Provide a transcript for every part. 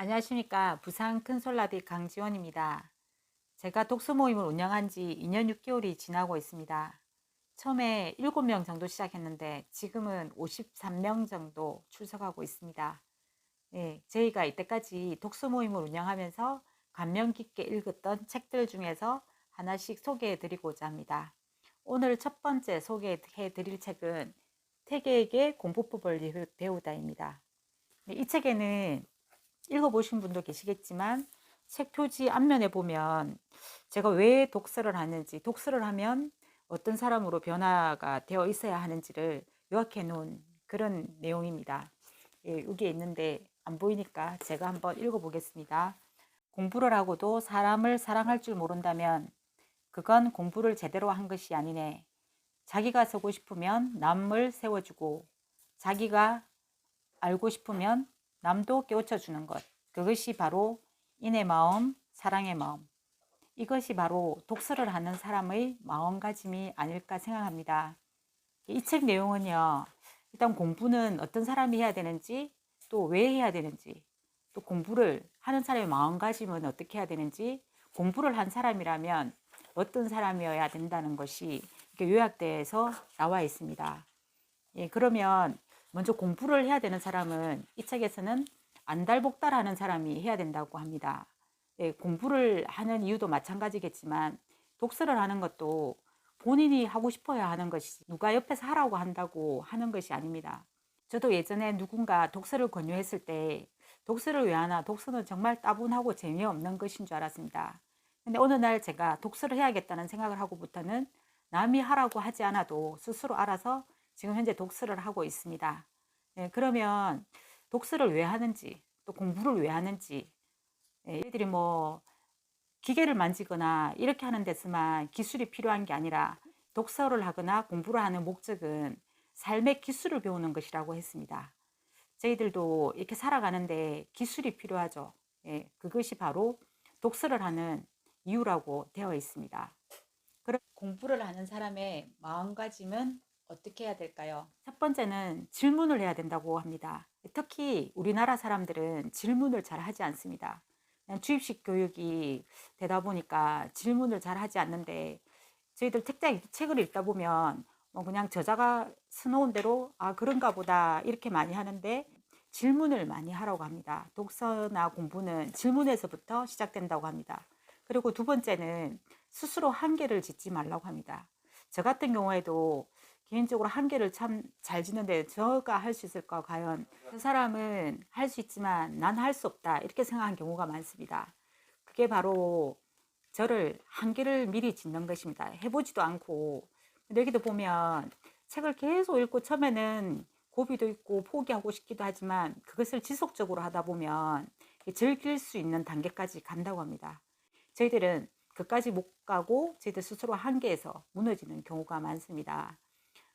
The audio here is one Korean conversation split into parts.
안녕하십니까. 부산 큰솔라비 강지원입니다. 제가 독서 모임을 운영한 지 2년 6개월이 지나고 있습니다. 처음에 7명 정도 시작했는데 지금은 53명 정도 출석하고 있습니다. 네, 저희가 이때까지 독서 모임을 운영하면서 감명 깊게 읽었던 책들 중에서 하나씩 소개해 드리고자 합니다. 오늘 첫 번째 소개해 드릴 책은 태계에게 공부법을 배우다입니다. 이 책에는 읽어보신 분도 계시겠지만 책 표지 앞면에 보면 제가 왜 독서를 하는지, 독서를 하면 어떤 사람으로 변화가 되어 있어야 하는지를 요약해 놓은 그런 내용입니다. 예, 여기에 있는데 안 보이니까 제가 한번 읽어보겠습니다. 공부를 하고도 사람을 사랑할 줄 모른다면 그건 공부를 제대로 한 것이 아니네. 자기가 서고 싶으면 남을 세워주고 자기가 알고 싶으면 남도 깨우쳐 주는 것. 그것이 바로 인의 마음, 사랑의 마음. 이것이 바로 독서를 하는 사람의 마음가짐이 아닐까 생각합니다. 이 책 내용은요, 일단 공부는 어떤 사람이 해야 되는지, 또 왜 해야 되는지, 또 공부를 하는 사람의 마음가짐은 어떻게 해야 되는지, 공부를 한 사람이라면 어떤 사람이어야 된다는 것이 이렇게 요약돼서 나와 있습니다. 예, 그러면 먼저 공부를 해야 되는 사람은 이 책에서는 안달복달하는 사람이 해야 된다고 합니다. 예, 공부를 하는 이유도 마찬가지겠지만 독서를 하는 것도 본인이 하고 싶어야 하는 것이지 누가 옆에서 하라고 한다고 하는 것이 아닙니다. 저도 예전에 누군가 독서를 권유했을 때 독서를 왜 하나? 독서는 정말 따분하고 재미없는 것인 줄 알았습니다. 근데 어느 날 제가 독서를 해야겠다는 생각을 하고부터는 남이 하라고 하지 않아도 스스로 알아서 지금 현재 독서를 하고 있습니다. 예, 그러면 독서를 왜 하는지, 또 공부를 왜 하는지, 예, 얘들이 뭐 기계를 만지거나 이렇게 하는 데서만 기술이 필요한 게 아니라 독서를 하거나 공부를 하는 목적은 삶의 기술을 배우는 것이라고 했습니다. 저희들도 이렇게 살아가는데 기술이 필요하죠. 예, 그것이 바로 독서를 하는 이유라고 되어 있습니다. 그럼 공부를 하는 사람의 마음가짐은 어떻게 해야 될까요? 첫 번째는 질문을 해야 된다고 합니다. 특히 우리나라 사람들은 질문을 잘 하지 않습니다. 그냥 주입식 교육이 되다 보니까 질문을 잘 하지 않는데 저희들 책을 읽다 보면 뭐 그냥 저자가 써놓은 대로 아 그런가 보다 이렇게 많이 하는데 질문을 많이 하라고 합니다. 독서나 공부는 질문에서부터 시작된다고 합니다. 그리고 두 번째는 스스로 한계를 짓지 말라고 합니다. 저 같은 경우에도 개인적으로 한계를 참 잘 짓는데 저가 할 수 있을까 과연 그 사람은 할 수 있지만 난 할 수 없다 이렇게 생각한 경우가 많습니다. 그게 바로 저를 한계를 미리 짓는 것입니다. 해보지도 않고 근데 여기도 보면 책을 계속 읽고 처음에는 고비도 있고 포기하고 싶기도 하지만 그것을 지속적으로 하다 보면 즐길 수 있는 단계까지 간다고 합니다. 저희들은 그까지 못 가고 저희들 스스로 한계에서 무너지는 경우가 많습니다.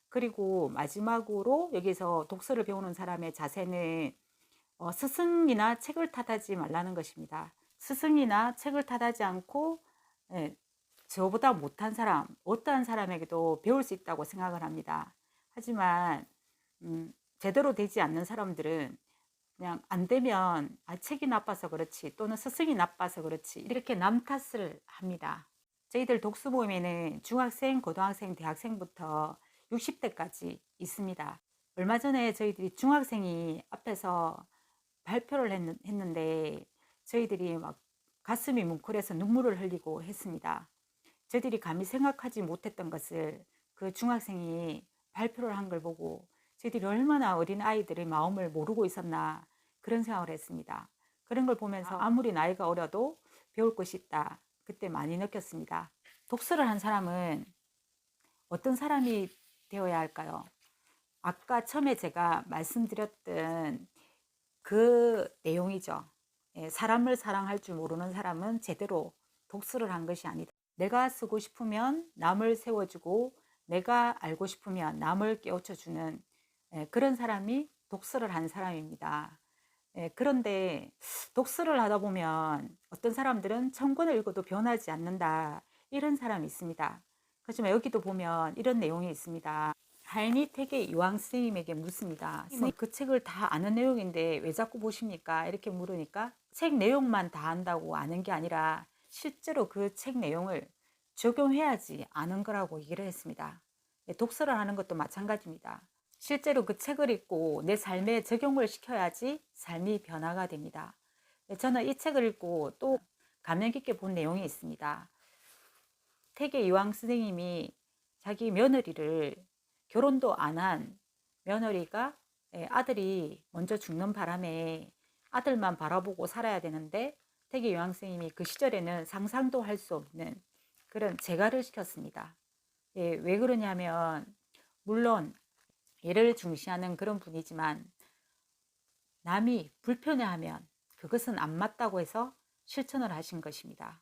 그리고 마지막으로 여기서 독서를 배우는 사람의 자세는 스승이나 책을 탓하지 말라는 것입니다. 스승이나 책을 탓하지 않고 예, 저보다 못한 사람, 어떠한 사람에게도 배울 수 있다고 생각을 합니다. 하지만 제대로 되지 않는 사람들은 그냥 안 되면 아, 책이 나빠서 그렇지 또는 스승이 나빠서 그렇지 이렇게 남 탓을 합니다. 저희들 독서 모임에는 중학생, 고등학생, 대학생부터 60대까지 있습니다. 얼마 전에 저희들이 중학생이 앞에서 발표를 했는데 저희들이 막 가슴이 뭉클해서 눈물을 흘리고 했습니다. 저희들이 감히 생각하지 못했던 것을 그 중학생이 발표를 한 걸 보고 저희들이 얼마나 어린 아이들의 마음을 모르고 있었나 그런 생각을 했습니다. 그런 걸 보면서 아무리 나이가 어려도 배울 것이 있다. 그때 많이 느꼈습니다. 독서를 한 사람은 어떤 사람이 되어야 할까요? 아까 처음에 제가 말씀드렸던 그 내용이죠. 예, 사람을 사랑할 줄 모르는 사람은 제대로 독서를 한 것이 아니다. 내가 쓰고 싶으면 남을 세워주고 내가 알고 싶으면 남을 깨우쳐주는 그런 사람이 독서를 한 사람입니다. 그런데 독서를 하다 보면 어떤 사람들은 천 권을 읽어도 변하지 않는다 이런 사람이 있습니다. 그렇지만 여기도 보면 이런 내용이 있습니다. 삶이 되게 이황 선생님에게 묻습니다. 선생님, 그 책을 다 아는 내용인데 왜 자꾸 보십니까? 이렇게 물으니까 책 내용만 다 안다고 아는 게 아니라 실제로 그 책 내용을 적용해야지 아는 거라고 얘기를 했습니다. 독서를 하는 것도 마찬가지입니다. 실제로 그 책을 읽고 내 삶에 적용을 시켜야지 삶이 변화가 됩니다. 저는 이 책을 읽고 또 감명 깊게 본 내용이 있습니다. 태계 이황 선생님이 자기 며느리를 결혼도 안 한 며느리가 아들이 먼저 죽는 바람에 아들만 바라보고 살아야 되는데 태계 이황 선생님이 그 시절에는 상상도 할 수 없는 그런 재가를 시켰습니다. 왜 그러냐면 물론 얘를 중시하는 그런 분이지만 남이 불편해하면 그것은 안 맞다고 해서 실천을 하신 것입니다.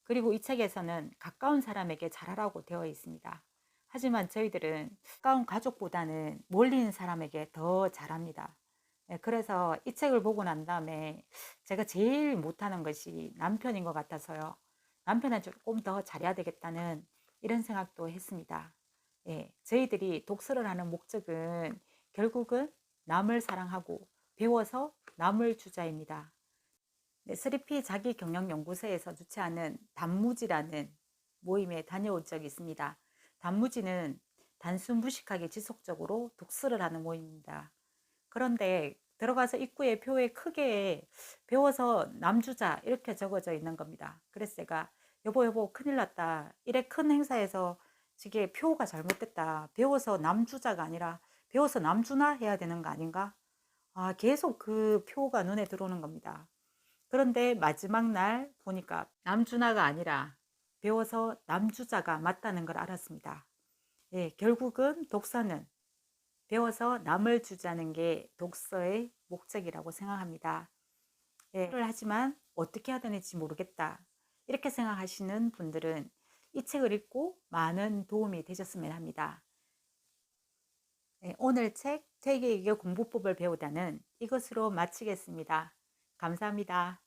그리고 이 책에서는 가까운 사람에게 잘하라고 되어 있습니다. 하지만 저희들은 가까운 가족보다는 멀리 있는 사람에게 더 잘합니다. 그래서 이 책을 보고 난 다음에 제가 제일 못하는 것이 남편인 것 같아서요. 남편한테 조금 더 잘해야 되겠다는 이런 생각도 했습니다. 저희들이 독서를 하는 목적은 결국은 남을 사랑하고 배워서 남을 주자입니다. 3P 자기경영연구소에서 주최하는 단무지라는 모임에 다녀온 적이 있습니다. 단무지는 단순 무식하게 지속적으로 독서를 하는 모임입니다. 그런데 들어가서 입구에 표에 크게 배워서 남주자 이렇게 적어져 있는 겁니다. 그래서 제가 여보 큰일 났다. 이래 큰 행사에서 저게 표가 잘못됐다. 배워서 남주자가 아니라 배워서 남주나 해야 되는 거 아닌가? 계속 그 표가 눈에 들어오는 겁니다. 그런데 마지막 날 보니까 남주나가 아니라 배워서 남주자가 맞다는 걸 알았습니다. 결국은 독서는 배워서 남을 주자는 게 독서의 목적이라고 생각합니다. 하지만 어떻게 해야 되는지 모르겠다. 이렇게 생각하시는 분들은 이 책을 읽고 많은 도움이 되셨으면 합니다. 오늘 책 퇴계의 공부법을 배우다는 이것으로 마치겠습니다. 감사합니다.